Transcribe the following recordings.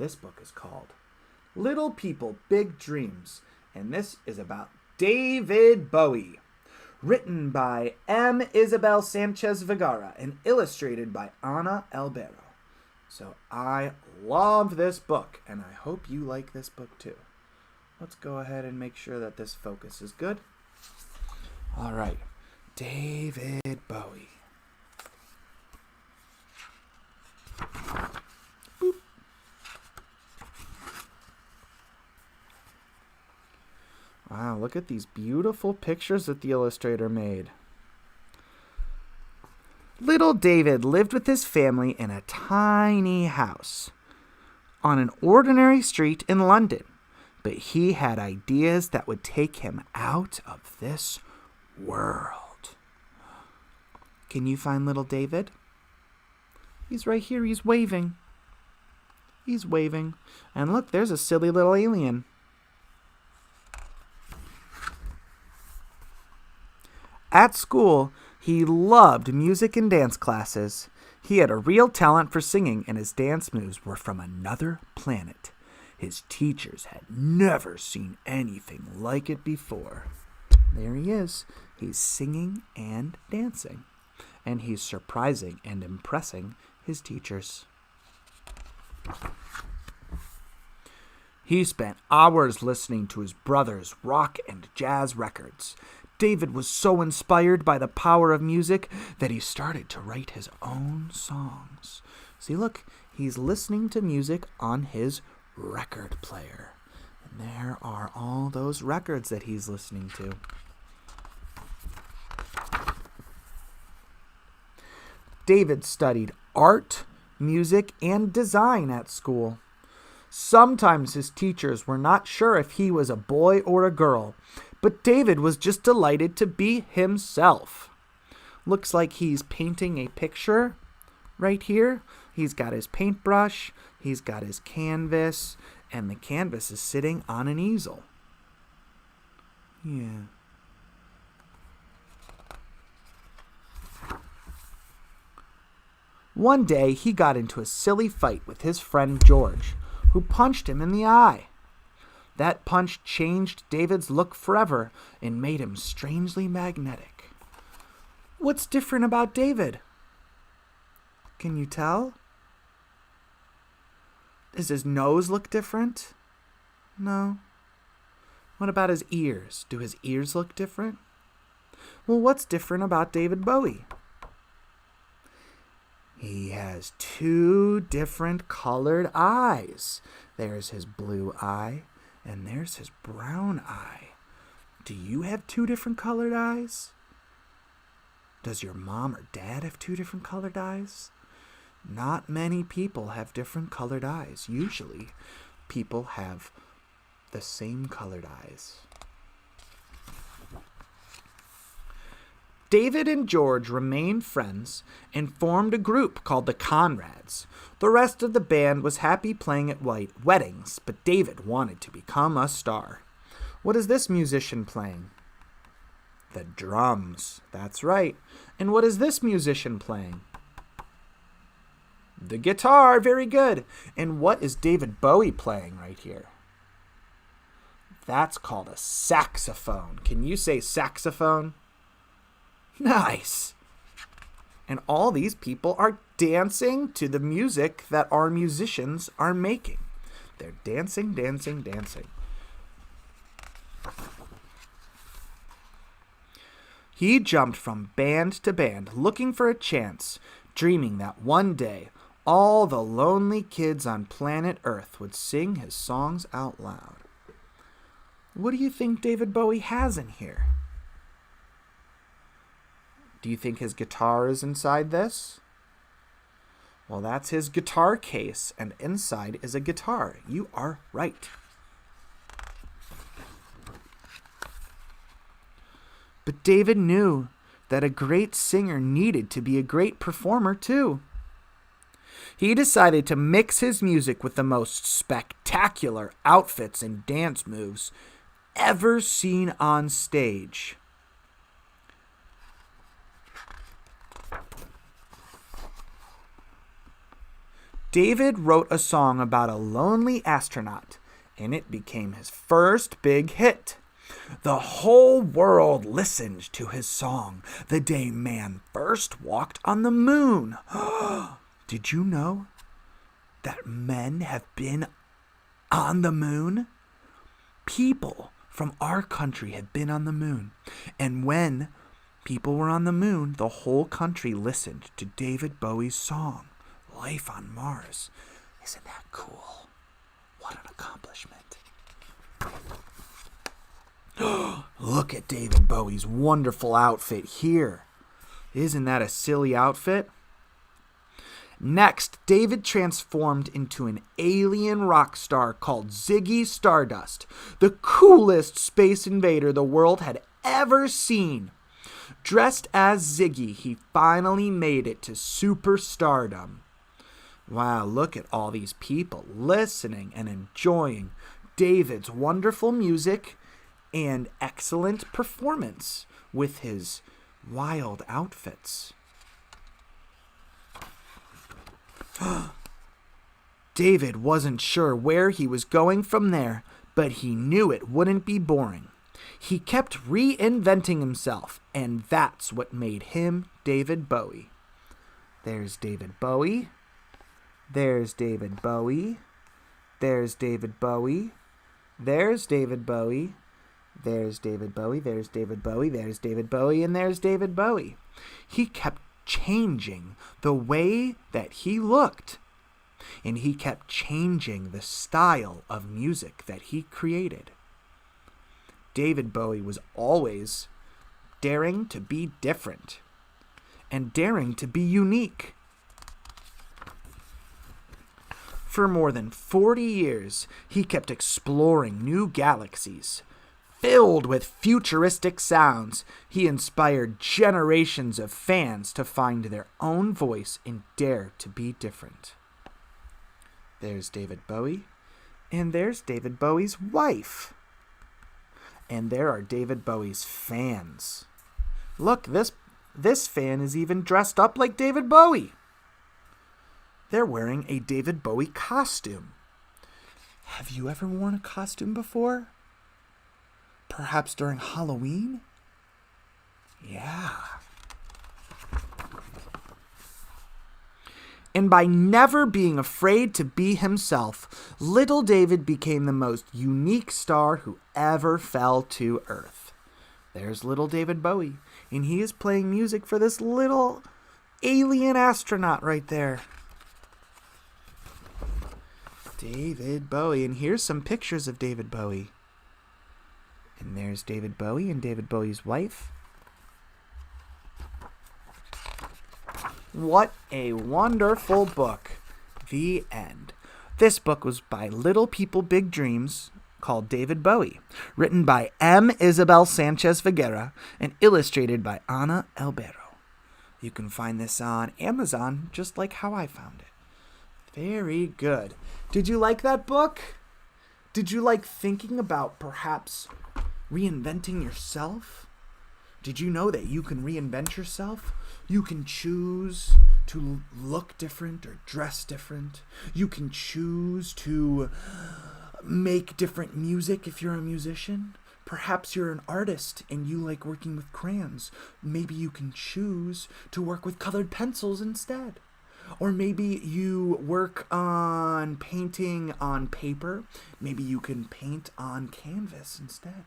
This book is called Little People, Big Dreams, and this is about David Bowie. Written by M. Isabel Sanchez Vergara and illustrated by Ana Albero. So I love this book, and I hope you like this book too. Let's go ahead and make sure that this focus is good. All right, David Bowie. Boop. Wow, look at these beautiful pictures that the illustrator made. Little David lived with his family in a tiny house on an ordinary street in London, but he had ideas that would take him out of this world. Can you find little David? He's right here. He's waving. He's waving. And look, there's a silly little alien. At school, he loved music and dance classes. He had a real talent for singing, and his dance moves were from another planet. His teachers had never seen anything like it before. There he is. He's singing and dancing, and he's surprising and impressing his teachers. He spent hours listening to his brother's rock and jazz records. David was so inspired by the power of music that he started to write his own songs. See, look, he's listening to music on his record player. And there are all those records that he's listening to. David studied art, music, and design at school. Sometimes his teachers were not sure if he was a boy or a girl, but David was just delighted to be himself. Looks like he's painting a picture right here. He's got his paintbrush, he's got his canvas, and the canvas is sitting on an easel. Yeah. One day, he got into a silly fight with his friend George, who punched him in the eye. That punch changed David's look forever and made him strangely magnetic. What's different about David? Can you tell? Does his nose look different? No. What about his ears? Do his ears look different? Well, what's different about David Bowie? He has two different colored eyes. There's his blue eye. And there's his brown eye. Do you have two different colored eyes? Does your mom or dad have two different colored eyes? Not many people have different colored eyes. Usually, people have the same colored eyes. David and George remained friends and formed a group called the Conrads. The rest of the band was happy playing at weddings, but David wanted to become a star. What is this musician playing? The drums. That's right. And what is this musician playing? The guitar. Very good. And what is David Bowie playing right here? That's called a saxophone. Can you say saxophone? Nice. And all these people are dancing to the music that our musicians are making. They're dancing, dancing, dancing. He jumped from band to band, looking for a chance, dreaming that one day all the lonely kids on planet Earth would sing his songs out loud. What do you think David Bowie has in here? Do you think his guitar is inside this? Well, that's his guitar case, and inside is a guitar. You are right. But David knew that a great singer needed to be a great performer too. He decided to mix his music with the most spectacular outfits and dance moves ever seen on stage. David wrote a song about a lonely astronaut, and it became his first big hit. The whole world listened to his song the day man first walked on the moon. Did you know that men have been on the moon? People from our country have been on the moon. And when people were on the moon, the whole country listened to David Bowie's song, Life on Mars. Isn't that cool? What an accomplishment. Look at David Bowie's wonderful outfit here. Isn't that a silly outfit? Next, David transformed into an alien rock star called Ziggy Stardust, the coolest space invader the world had ever seen. Dressed as Ziggy, he finally made it to superstardom. Wow, look at all these people listening and enjoying David's wonderful music and excellent performance with his wild outfits. David wasn't sure where he was going from there, but he knew it wouldn't be boring. He kept reinventing himself, and that's what made him David Bowie. There's David Bowie. There's David Bowie. There's David Bowie. There's David Bowie. There's David Bowie. There's David Bowie. There's David Bowie. And there's David Bowie. He kept changing the way that he looked. And he kept changing the style of music that he created. David Bowie was always daring to be different and daring to be unique. For more than 40 years, he kept exploring new galaxies. Filled with futuristic sounds, he inspired generations of fans to find their own voice and dare to be different. There's David Bowie, and there's David Bowie's wife. And there are David Bowie's fans. Look, this fan is even dressed up like David Bowie. They're wearing a David Bowie costume. Have you ever worn a costume before? Perhaps during Halloween? Yeah. And by never being afraid to be himself, little David became the most unique star who ever fell to earth. There's little David Bowie, and he is playing music for this little alien astronaut right there. David Bowie, and here's some pictures of David Bowie. And there's David Bowie and David Bowie's wife. What a wonderful book. The end. This book was by Little People Big Dreams, called David Bowie, written by M. Isabel Sanchez Vergara and illustrated by Ana Albero. You can find this on Amazon, just like how I found it. Very good. Did you like that book? Did you like thinking about perhaps reinventing yourself? Did you know that you can reinvent yourself? You can choose to look different or dress different. You can choose to make different music if you're a musician. Perhaps you're an artist and you like working with crayons. Maybe you can choose to work with colored pencils instead. Or maybe you work on painting on paper. Maybe you can paint on canvas instead.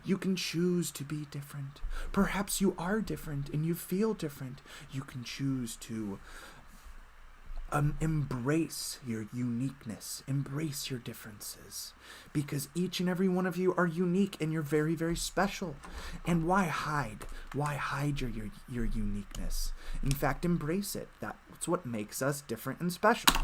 You can choose to be different. Perhaps you are different and you feel different. You can choose to embrace your uniqueness, embrace your differences, because each and every one of you are unique and you're very, very special. And why hide? Why hide your uniqueness? In fact, embrace it. That's what makes us different and special.